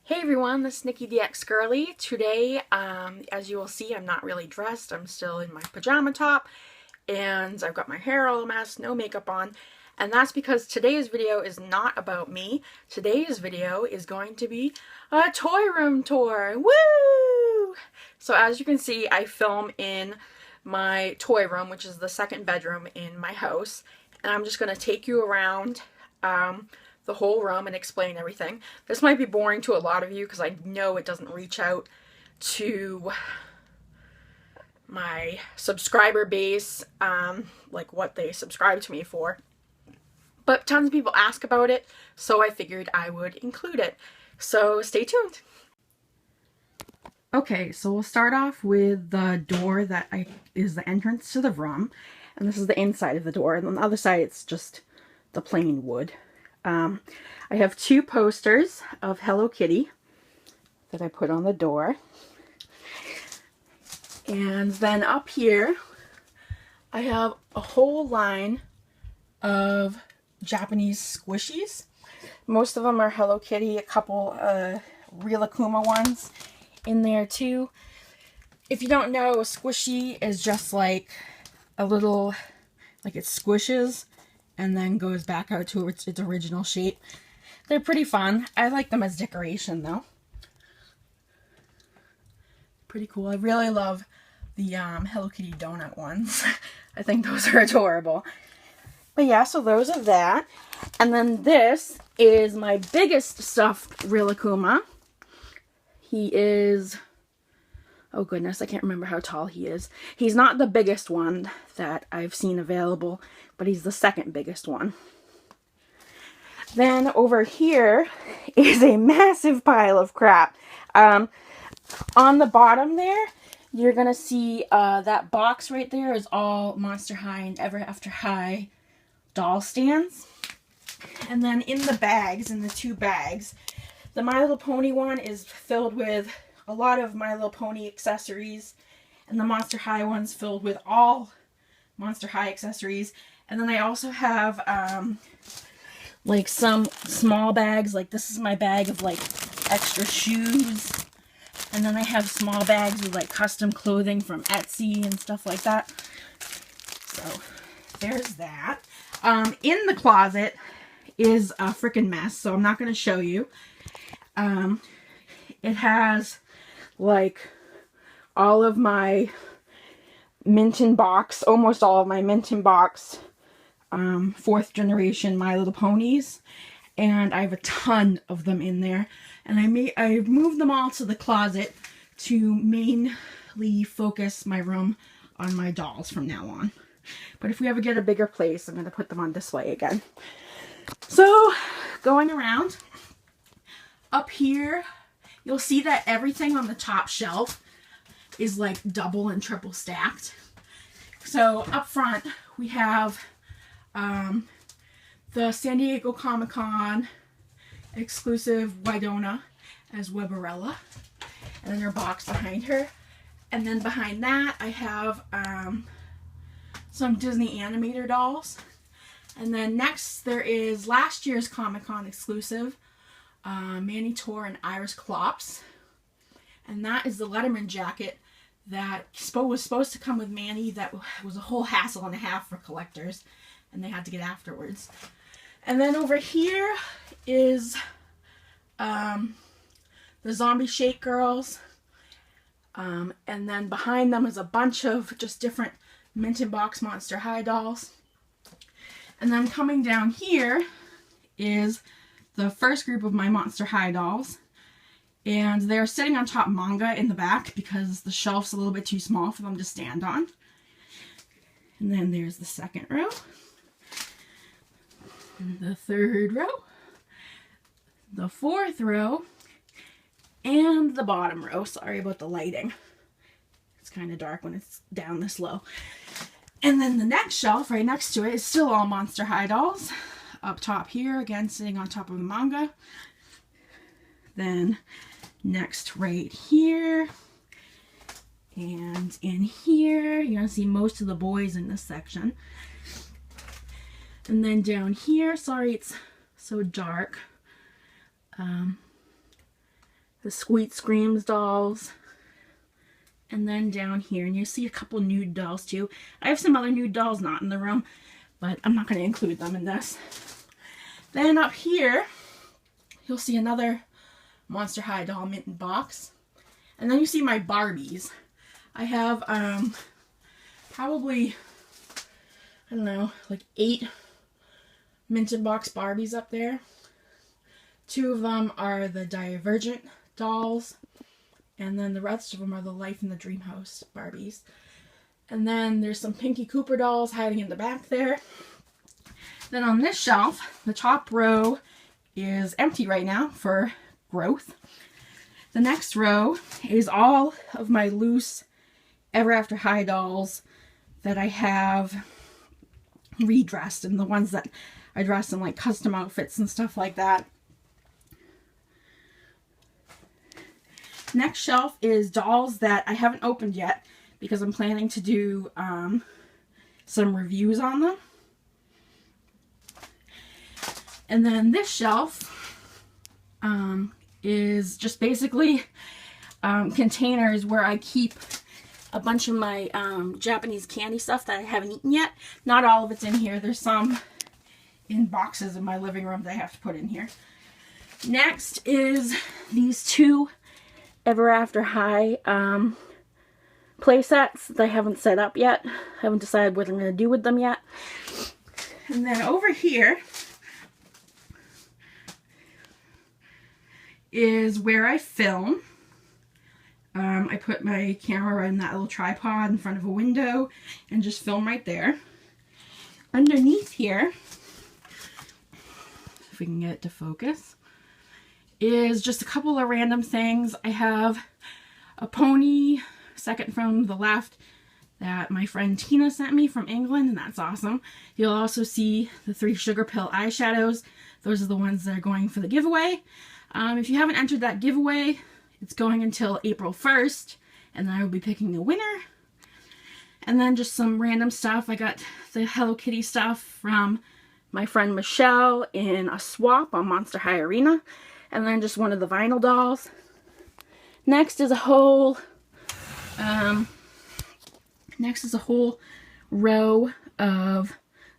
Hey everyone, this is Nikki dxgirly. Today, as you will see, I'm not really dressed. I'm still in my pajama top, and I've got my hair all a mess, no makeup on, and that's because today's video is not about me. Today's video is going to be a toy room tour. Woo! So as you can see, I film in my toy room, which is the second bedroom in my house, and I'm just going to take you around the whole room and explain everything. This might be boring to a lot of you because I know it doesn't reach out to my subscriber base, like what they subscribe to me for. But tons of people ask about it, so I figured I would include it. So stay tuned. Okay, so we'll start off with the door that is the entrance to the room. And this is the inside of the door. And on the other side, it's just the plain wood. I have two posters of Hello Kitty that I put on the door. And then up here, I have a whole line of Japanese squishies. Most of them are Hello Kitty, a couple Real Akuma ones in there too. If you don't know, a squishy is just like a little, like it squishes and then goes back out to its original shape. They're pretty fun. I like them as decoration though. Pretty cool. I really love the Hello Kitty donut ones. I think those are adorable. But yeah, so those are that. And then this is my biggest stuffed Real Akuma. He is, oh goodness, I can't remember how tall he is. He's not the biggest one that I've seen available, but he's the second biggest one. Then over here is a massive pile of crap. On the bottom there, you're going to see that box right there is all Monster High and Ever After High doll stands. And then in the bags, in the two bags, the My Little Pony one is filled with a lot of My Little Pony accessories, and the Monster High one's filled with all Monster High accessories. And then I also have like some small bags, like this is my bag of like extra shoes. And then I have small bags with like custom clothing from Etsy and stuff like that. So there's that. In the closet is a freaking mess, so I'm not going to show you. It has like all of my mint in box, almost all of my mint in box, 4th generation My Little Ponies, and I have a ton of them in there. And I moved them all to the closet to mainly focus my room on my dolls from now on. But if we ever get a bigger place, I'm going to put them on display again. So, going around, up here, you'll see that everything on the top shelf is like double and triple stacked. So, up front, we have the San Diego Comic-Con exclusive Widona as Weberella, and then her box behind her. And then behind that, I have some Disney animator dolls. And then next, there is last year's Comic-Con exclusive Manny Tor and Iris Klops. And that is the Letterman jacket that was supposed to come with Manny. That was a whole hassle and a half for collectors, and they had to get afterwards. And then over here is the Zombie Shake Girls. And then behind them is a bunch of just different mint in box Monster High dolls. And then coming down here is the first group of my Monster High dolls. And they're sitting on top manga in the back because the shelf's a little bit too small for them to stand on. And then there's the second row. And the third row. The fourth row. And the bottom row. Sorry about the lighting. It's kind of dark when it's down this low. And then the next shelf right next to it is still all Monster High dolls. Up top here, again, sitting on top of the manga. Then next right here. And in here, you're going to see most of the boys in this section. And then down here, sorry it's so dark. the Squeak Screams dolls. And then down here, and you'll see a couple nude dolls too. I have some other nude dolls not in the room, but I'm not going to include them in this. Then up here, you'll see another Monster High doll mitten box. And then you see my Barbies. I have probably, I don't know, like 8 Minted box Barbies up there. 2 of them are the Divergent dolls, and then the rest of them are the Life in the Dream House Barbies. And then there's some Pinky Cooper dolls hiding in the back there. Then on this shelf, the top row is empty right now for growth. The next row is all of my loose Ever After High dolls that I have redressed, and the ones that I dress in like custom outfits and stuff like that. Next shelf is dolls that I haven't opened yet because I'm planning to do some reviews on them. And then this shelf is just basically containers where I keep a bunch of my Japanese candy stuff that I haven't eaten yet. Not all of it's in here. There's some in boxes in my living room that I have to put in here. Next is these 2 Ever After High play sets that I haven't set up yet. I haven't decided what I'm going to do with them yet. And then over here is where I film. I put my camera in that little tripod in front of a window and just film right there. Underneath here, if we can get it to focus, is just a couple of random things. I have a pony, second from the left, that my friend Tina sent me from England, and that's awesome. You'll also see the 3 Sugar Pill eyeshadows. Those are the ones that are going for the giveaway. If you haven't entered that giveaway, it's going until April 1st, and then I will be picking the winner. And then just some random stuff. I got the Hello Kitty stuff from my friend Michelle in a swap on Monster High Arena. And then just one of the vinyl dolls. Next is a whole row of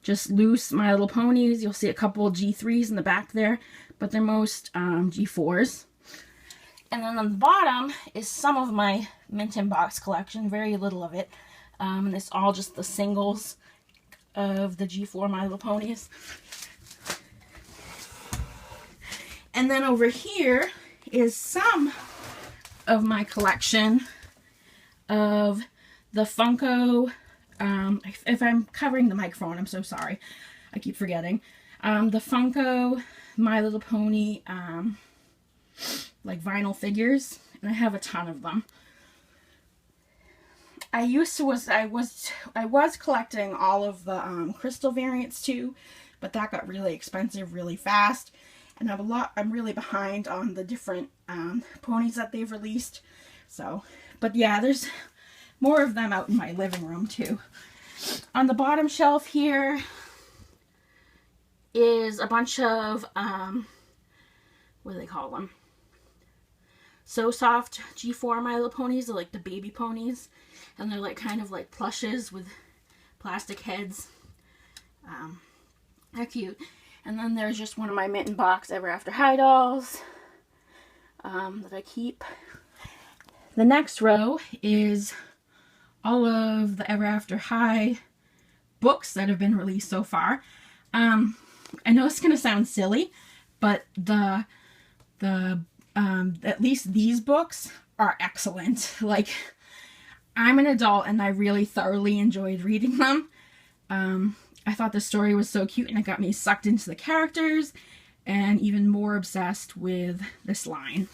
just loose My Little Ponies. You'll see a couple G3s in the back there, but they're most G4s. And then on the bottom is some of my Mint in Box collection, very little of it. And it's all just the singles of the G4 My Little Ponies. And then over here is some of my collection of the Funko, if I'm covering the microphone, I'm so sorry. I keep forgetting. The Funko My Little Pony, like vinyl figures, and I have a ton of them. I was collecting all of the crystal variants too, but that got really expensive really fast, and I'm really behind on the different ponies that they've released. So, but yeah, there's more of them out in my living room too. On the bottom shelf here is a bunch of what do they call them? So Soft G4 My Little Ponies. They're like the baby ponies, and they're like kind of like plushes with plastic heads. They're cute. And then there's just one of my Mint in Box Ever After High dolls that I keep. The next row is all of the Ever After High books that have been released so far. I know it's gonna sound silly, but at least these books are excellent. Like, I'm an adult and I really thoroughly enjoyed reading them. I thought the story was so cute and it got me sucked into the characters and even more obsessed with this line.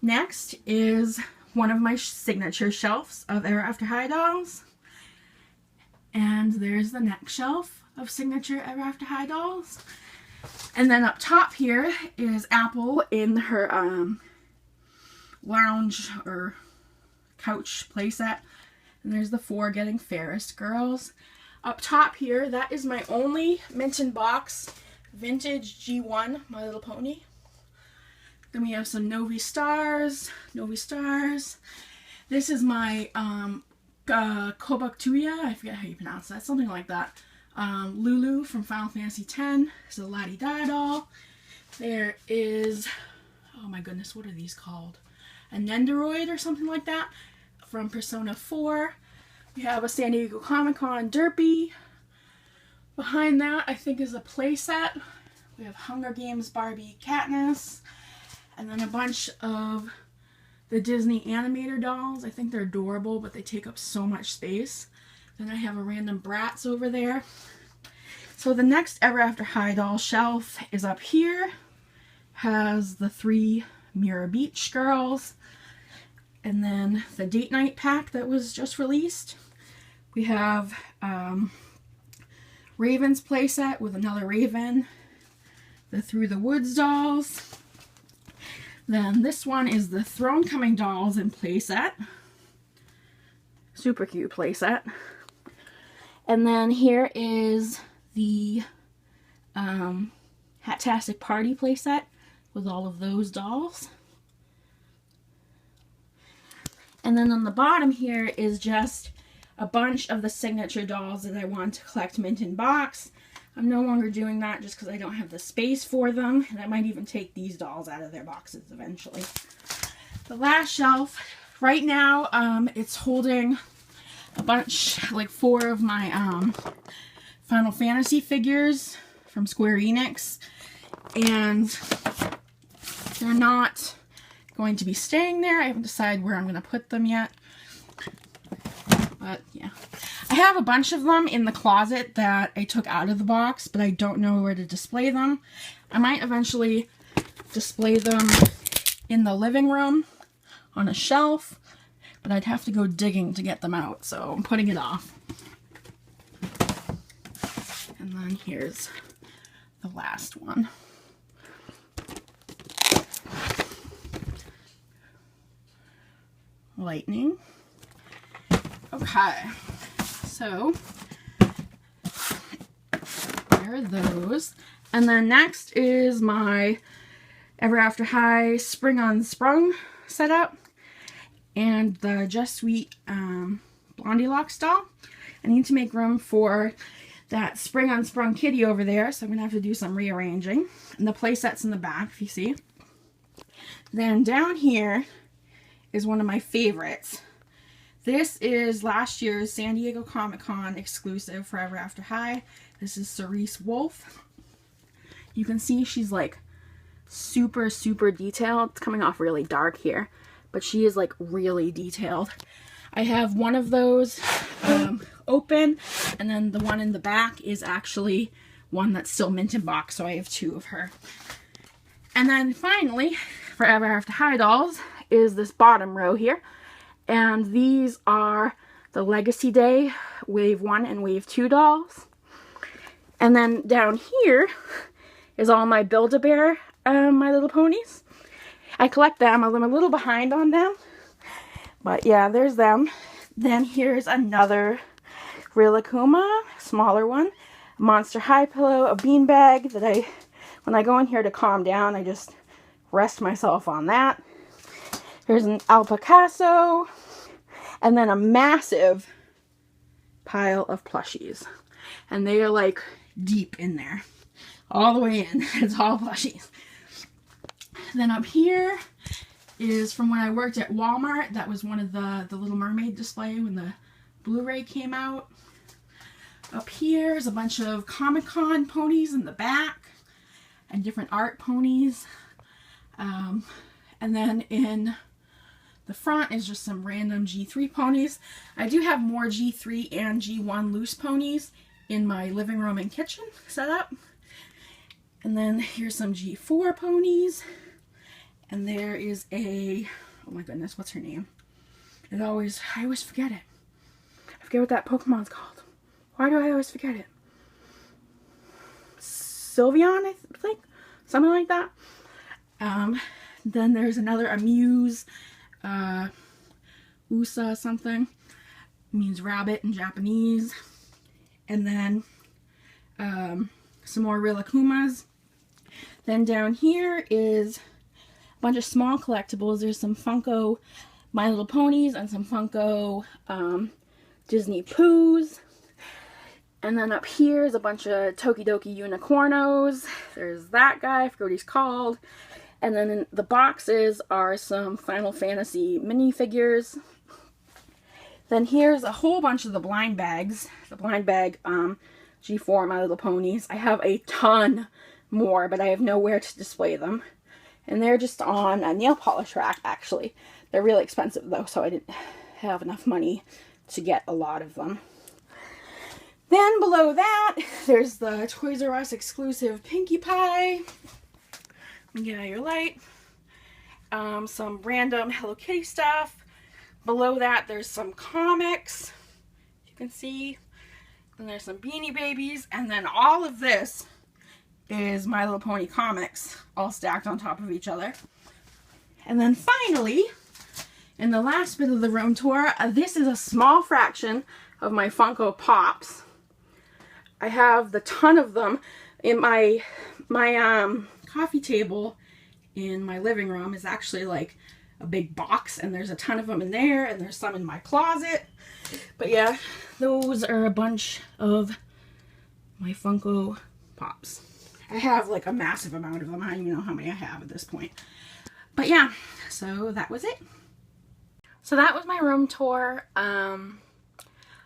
Next is one of my signature shelves of Ever After High dolls. And there's the next shelf of signature Ever After High dolls. And then up top here is Apple in her lounge or couch playset. And there's the 4 Getting Fairest girls. Up top here, that is my only Mint in Box vintage G1 My Little Pony. Then we have some Novi Stars. This is my Kobaktuya. I forget how you pronounce that. Something like that. Lulu from Final Fantasy X. It's a La-Di-Da doll. There is, oh my goodness, what are these called? A Nendoroid or something like that from Persona 4. We have a San Diego Comic-Con Derpy. Behind that, I think, is a playset. We have Hunger Games Barbie Katniss. And then a bunch of the Disney animator dolls. I think they're adorable, but they take up so much space. Then I have a random Bratz over there. So the next Ever After High doll shelf is up here. Has the 3 Mirror Beach girls. And then the date night pack that was just released. We have Raven's playset with another Raven. The Through the Woods dolls. Then this one is the Throne Coming dolls in playset. Super cute playset. And then here is the Hattastic Party playset with all of those dolls. And then on the bottom here is just a bunch of the signature dolls that I want to collect mint in box. I'm no longer doing that just because I don't have the space for them, and I might even take these dolls out of their boxes eventually. The last shelf, right now, it's holding a bunch, like 4 of my Final Fantasy figures from Square Enix, and they're not going to be staying there. I haven't decided where I'm going to put them yet. But yeah, I have a bunch of them in the closet that I took out of the box, but I don't know where to display them. I might eventually display them in the living room on a shelf, but I'd have to go digging to get them out, so I'm putting it off. And then here's the last one. Lightning. Okay, so there are those. And then next is my Ever After High Spring on Sprung setup and the Just Sweet Blondie Locks doll. I need to make room for that Spring on Sprung kitty over there, so I'm going to have to do some rearranging. And the play set's in the back, if you see. Then down here is one of my favorites. This is last year's San Diego Comic-Con exclusive for Ever After High. This is Cerise Wolf. You can see she's like super, super detailed. It's coming off really dark here, but she is like really detailed. I have one of those open, and then the one in the back is actually one that's still mint in box, so I have 2 of her. And then finally, for Ever After High dolls, is this bottom row here. And these are the Legacy Day Wave 1 and Wave 2 dolls. And then down here is all my Build-A-Bear My Little Ponies. I collect them. I'm a little behind on them. But yeah, there's them. Then here's another Rilakkuma, smaller one. Monster High Pillow, a beanbag that when I go in here to calm down, I just rest myself on that. There's an Alpacaso, and then a massive pile of plushies. And they are like deep in there. All the way in. It's all plushies. Then up here is from when I worked at Walmart. That was one of the Little Mermaid display when the Blu-ray came out. Up here is a bunch of Comic-Con ponies in the back and different art ponies. And then in the front is just some random G3 ponies. I do have more G3 and G1 loose ponies in my living room and kitchen setup. And then here's some G4 ponies. And there is a, oh my goodness, what's her name? I always forget it. I forget what that Pokemon's called. Why do I always forget it? Sylveon, I think? Something like that. Then there's another Amuse, Usa something. It means rabbit in Japanese. And then some more Rilakkumas. Then down here is a bunch of small collectibles. There's some Funko My Little Ponies and some Funko Disney Poos. And then up here is a bunch of Tokidoki Unicornos. There's that guy, I forget what he's called. And then in the boxes are some Final Fantasy minifigures. Then here's a whole bunch of the blind bags. The blind bag G4 My Little Ponies. I have a ton more, but I have nowhere to display them. And they're just on a nail polish rack, actually. They're really expensive, though, so I didn't have enough money to get a lot of them. Then below that, there's the Toys R Us exclusive Pinkie Pie. Get out your light. Some random Hello Kitty stuff. Below that, there's some comics. You can see. And there's some Beanie Babies. And then all of this is My Little Pony comics, all stacked on top of each other. And then finally, in the last bit of the room tour, this is a small fraction of my Funko Pops. I have the ton of them in my coffee table in my living room is actually like a big box, and there's a ton of them in there, and there's some in my closet. But yeah, those are a bunch of my Funko Pops. I have like a massive amount of them. I don't even know how many I have at this point. But yeah, so that was it. So that was my room tour. I'm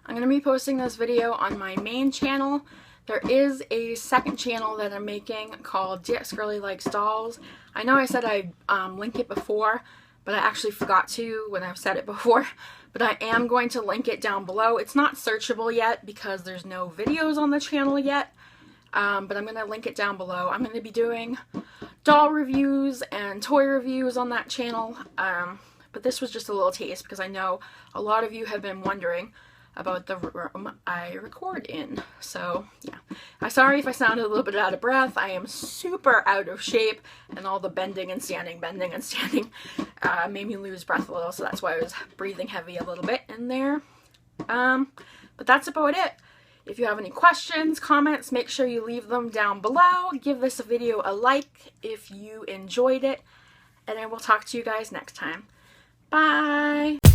going to be posting this video on my main channel. There is a second channel that I'm making called dxgirly Likes Dolls. I know I said I'd link it before, but I actually forgot to when I've said it before. But I am going to link it down below. It's not searchable yet because there's no videos on the channel yet. But I'm going to link it down below. I'm going to be doing doll reviews and toy reviews on that channel. But this was just a little taste because I know a lot of you have been wondering about the room I record in. So yeah, I'm sorry if I sounded a little bit out of breath. I am super out of shape, and all the bending and standing made me lose breath a little, so that's why I was breathing heavy a little bit in there. But that's about it. If you have any questions, comments, make sure you leave them down below. Give this video a like if you enjoyed it, and I will talk to you guys next time. Bye!